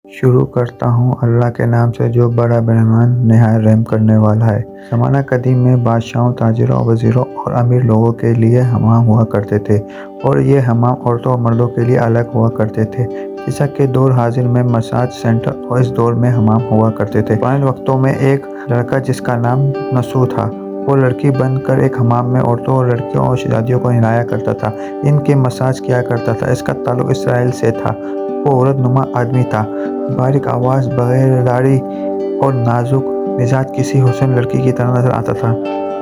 شروع کرتا ہوں اللہ کے نام سے جو بڑا مہربان نہایت رحم کرنے والا ہے۔ زمانہ قدیم میں بادشاہوں، تاجروں، وزیروں اور امیر لوگوں کے لیے حمام ہوا کرتے تھے، اور یہ حمام عورتوں اور مردوں کے لیے الگ ہوا کرتے تھے۔ جیسا کہ دور حاضر میں مساج سینٹر اور اس دور میں حمام ہوا کرتے تھے۔ پرانے وقتوں میں ایک لڑکا جس کا نام نسو تھا، وہ لڑکی بن کر ایک حمام میں عورتوں اور لڑکیوں اور شہزادیوں کو نہلایا کرتا تھا، ان کی مساج کیا کرتا تھا۔ اس کا تعلق اسرائیل سے تھا۔ وہ عورت نما آدمی تھا، باریک آواز، بغیر داڑھی اور نازک مزاج، کسی حسین لڑکی کی طرح نظر آتا تھا۔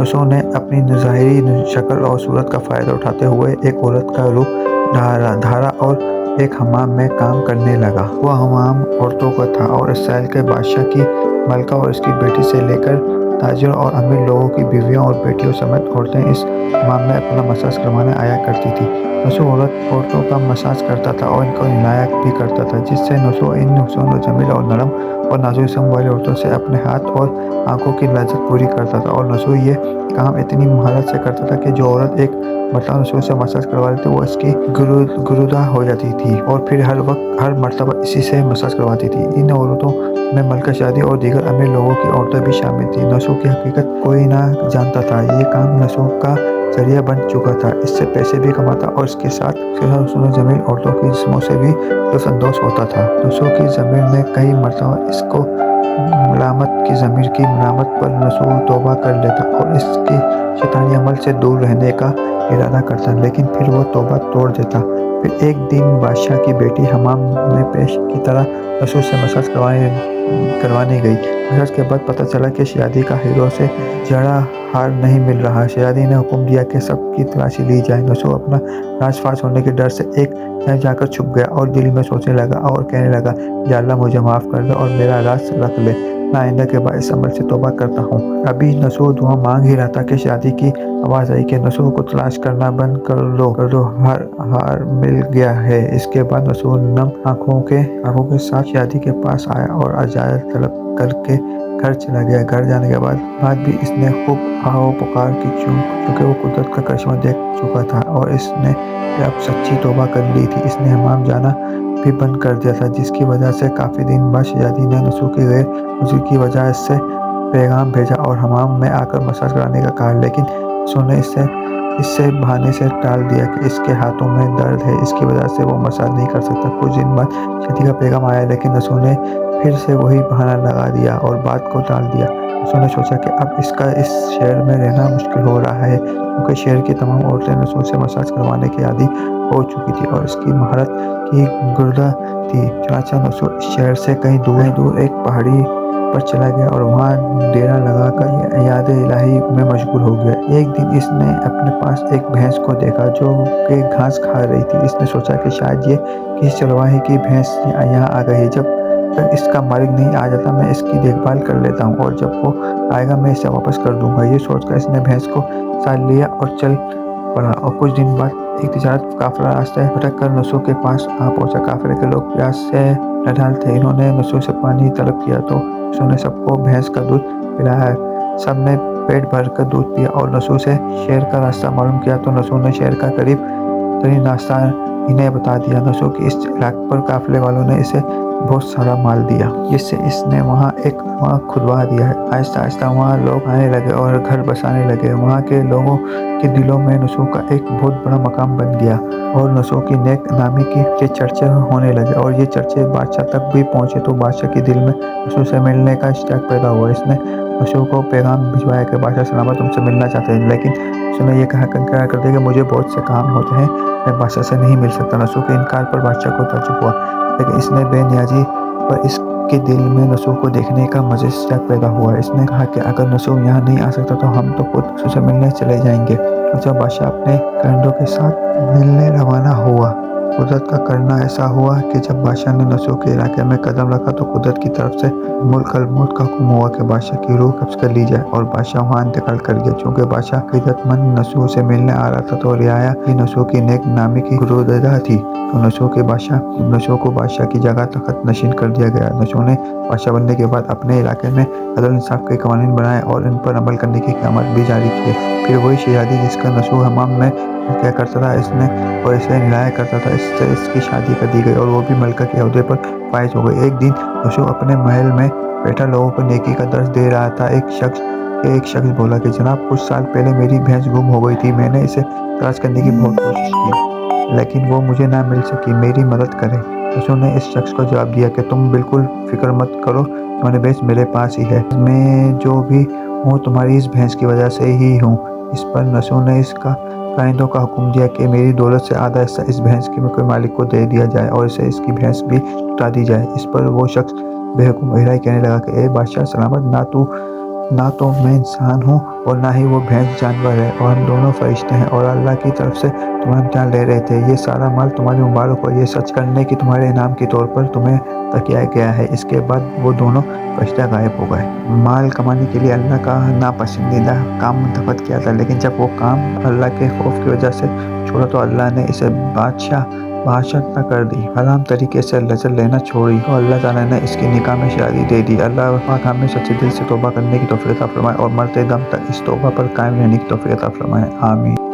نسو نے اپنی ظاہری شکل اور صورت کا فائدہ اٹھاتے ہوئے ایک عورت کا روپ دھارا اور ایک حمام میں کام کرنے لگا۔ وہ حمام عورتوں کا تھا، اور اسرائیل کے بادشاہ کی ملکہ اور اس کی بیٹی سے لے کر تاجروں اور امیر لوگوں کی بیویوں اور بیٹیوں سمیت عورتیں اس حمام میں اپنا مساج کروانے آیا کرتی تھیں۔ نسو عورتوں کا مساج کرتا تھا اور ان کو نہلایا بھی کرتا تھا، جس سے نسو ان حسین و جمیل اور نرم اور نازک جسم والی عورتوں سے اپنے ہاتھ اور آنکھوں کی لذت پوری کرتا تھا۔ اور نسو یہ کام اتنی مہارت سے کرتا تھا کہ جو عورت ایک مرتبہ نسو سے مساج کروا لیتی وہ اس کی گرویدہ ہو جاتی تھی اور پھر ہر مرتبہ اسی سے مساج کرواتی تھی۔ ان عورتوں میں ملکہ، شہزادی اور دیگر امیر لوگوں کی عورتیں بھی شامل تھیں۔ نسو کی حقیقت کوئی نہ جانتا تھا۔ یہ کام نسو کا ذریعہ بن چکا تھا، اس سے پیسے بھی کماتا اور اس کے ساتھ حسین و جمیل عورتوں کے جسموں سے بھی لطف اندوز ہوتا تھا۔ نسو کی ضمیر نے کئی مرتبہ اس کو ضمیر کی ملامت پر نسو توبہ کر لیتا اور اس کے شیطانی عمل سے دور رہنے کا ارادہ کرتا، لیکن پھر وہ توبہ توڑ دیتا۔ پھر ایک دن بادشاہ کی بیٹی حمام میں پیش کی طرح نسو سے مساج کروانے گئی۔ مساج کے بعد پتہ چلا کہ شہزادی کا ہیروں سے جڑا ہار نہیں مل رہا۔ شہزادی نے حکم دیا کہ سب کی تلاشی لی جائے۔ نسو اپنا راز فاش ہونے کے ڈر سے ایک جگہ جا کر چھپ گیا اور دل میں سوچنے لگا اور کہنے لگا، یا اللہ مجھے معاف کر دے اور میرا راز رکھ لے، میں آئندہ کے بعد اس عمل سے توبہ کرتا ہوں۔ ابھی نسو دعا مانگ ہی رہا تھا کہ شہزادی کی آواز آئی کہ نسو کو تلاش کرنا بند کر دو، ہار مل گیا ہے۔ اس کے بعد نسو نم آنکھوں کے ساتھ شہزادی کے پاس آیا اور اجازت طلب کر کے گھر چلا گیا۔ گھر جانے کے بعد بھی اس نے خوب آہ و پکار کی، چونکہ وہ قدرت کا کرشمہ دیکھ چکا تھا اور اس نے اب سچی توبہ کر لی تھی۔ اس نے حمام جانا بھی بند کر دیا تھا، جس کی وجہ سے کافی دن بعد شہزادی نے نسو کی غیر حضوری کی وجہ سے پیغام بھیجا اور حمام میں آ کر مساج کرانے کا کہا، لیکن نسو نے اسے بہانے سے ٹال دیا کہ اس کے ہاتھوں میں درد ہے، اس کی وجہ سے وہ مساج نہیں کر سکتا۔ کچھ دن بعد شہزادی کا پیغام آیا، لیکن نسو نے پھر سے وہی بہانہ لگا دیا اور بات کو ٹال دیا۔ نسو نے سوچا کہ اب اس کا اس شہر میں رہنا مشکل ہو رہا ہے، کیونکہ شہر کی تمام عورتیں نسو سے مساج کروانے کے عادی ہو چکی تھی اور اس کی مہارت کی گرویدہ تھی۔ چنانچہ نسو اس شہر سے کہیں دور ایک پہاڑی پر چلا گیا اور وہاں ڈیرا لگا کر یاد الہی میں مشغول ہو گیا۔ ایک دن اس نے اپنے پاس ایک بھینس کو دیکھا جو کہ گھاس کھا رہی تھی۔ اس نے سوچا کہ شاید یہ کسی چرواہے کی بھینس یہاں آ گئی ہے، جب تک اس کا مالک نہیں آ جاتا میں اس کی دیکھ بھال کر لیتا ہوں اور جب وہ آئے گا میں اسے واپس کر دوں گا۔ یہ سوچ کر اس نے بھینس کو ساتھ لیا اور چل پڑا، اور کچھ دن بعد ایک تجارت قافلہ راستے بھٹک کر نسو کے پاس آ پہنچا۔ قافلے کے لوگ پیاس سے نڈال تھے، انہوں نے نسو سے پانی طلب کیا تو نسو نے سب کو بھینس کا دودھ پلایا۔ سب نے پیٹ بھر کر دودھ پیا اور نسو سے شہر کا راستہ معلوم کیا تو نسو نے شہر کا قریب ترین راستہ انہیں بتا دیا۔ نسو کے اس علاقے پر قافلے والوں نے اسے بہت سارا مال دیا، جس سے اس نے وہاں ایک کنواں کھدوا دیا۔ آہستہ آہستہ وہاں لوگ آنے لگے اور گھر بسانے لگے۔ وہاں کے لوگوں کے دلوں میں نسو کا ایک بہت بڑا مقام بن گیا اور نسو کی نیک نامی کے چرچے ہونے لگے، اور یہ چرچے بادشاہ تک بھی پہنچے تو بادشاہ کے دل میں نسو سے ملنے کا اشتیاق پیدا ہوا۔ اس نے نسو کو پیغام بھجوایا کہ بادشاہ سلامت تم سے ملنا چاہتے ہیں، لیکن نسو نے یہ انکار کر دیا کہ مجھے بہت سے کام ہوتے ہیں، میں بادشاہ سے نہیں مل سکتا۔ نسو کے انکار پر بادشاہ کو تعجب ہوا، لیکن اس نے بے نیازی پر اس کے دل میں نسو کو دیکھنے کا مزید اشتیاق پیدا ہوا۔ اس نے کہا کہ اگر نسو یہاں نہیں آ سکتا تو ہم تو خود نسو سے ملنے چلے جائیں گے۔ جب بادشاہ اپنے کمانڈوں کے ساتھ ملنے روانہ ہوا، قدرت کا کرنا ایسا ہوا کہ جب بادشاہ نے نسو کے علاقے میں قدم رکھا تو قدرت کی طرف سے ملک الموت کا حکم ہوا کہ بادشاہ کی روح قبض کر لی جائے، اور بادشاہ وہاں انتقال کر گیا۔ چونکہ بادشاہ عقیدت مند نسو سے ملنے آ رہا تھا تو رعایا بھی نسو کی نیک نامی کی گرویدہ تھی، تو نسو کو بادشاہ کی جگہ تخت نشین کر دیا گیا۔ نسو نے بادشاہ بننے کے بعد اپنے علاقے میں عدل و انصاف کے قوانین بنائے اور ان پر عمل کرنے کی احکامات بھی جاری کیے۔ پھر وہی شہزادی جس کا نسو حمام میں کیا کرتا تھا اور اسے نہلایا کرتا تھا، اس اس سے اس کی شادی کر دی گئی اور وہ بھی ملکہ کے عہدے پر فائز ہو گئی۔ ایک دن یوسف اپنے محل میں بیٹھا لوگوں کو نیکی کا درس دے رہا تھا۔ ایک شخص بولا کہ جناب، کچھ سال پہلے میری بھینس گم ہو گئی تھی۔ میں نے اسے تلاش کرنے کی بہت کوشش کی لیکن وہ مجھے نہ مل سکی، میری مدد کریں۔ یوسف نے اس شخص کو جواب دیا کہ تم بالکل فکر مت کرو، تمہاری بھینس میرے پاس ہی ہے، میں جو بھی ہوں تمہاری اس بھینس کی وجہ سے ہی ہوں۔ اس پر یوسف نے اس کائندوں کا حکم دیا کہ میری دولت سے آدھا حصہ اس بھینس کے مالک کو دے دیا جائے اور اسے اس کی بھینس بھی لوٹا دی جائے۔ اس پر وہ شخص بے حکم الہی کہنے لگا کہ اے بادشاہ سلامت، نہ تو میں انسان ہوں اور نہ ہی وہ بھینس جانور ہے، اور ہم دونوں فرشتے ہیں اور اللہ کی طرف سے تمہارا امتحان لے رہے تھے۔ یہ سارا مال تمہاری مبارک ہو، یہ سچ کرنے کی تمہارے انعام کے طور پر تمہیں عطا کیا گیا ہے۔ اس کے بعد وہ دونوں فرشتے غائب ہو گئے۔ مال کمانے کے لیے اللہ کا ناپسندیدہ کام منتخب کیا تھا، لیکن جب وہ کام اللہ کے خوف کی وجہ سے چھوڑا تو اللہ نے اسے بادشاہت نہ کر دی۔ حرام طریقے سے لذت لینا چھوڑی تو اللہ تعالیٰ نے اس کی نکاح میں شادی دے دی۔ اللہ پاک ہمیں سچے دل سے توبہ کرنے کی توفیق عطا فرمائے اور مرتے دم تک اس توبہ پر قائم رہنے کی توفیق عطا فرمائے۔ آمین۔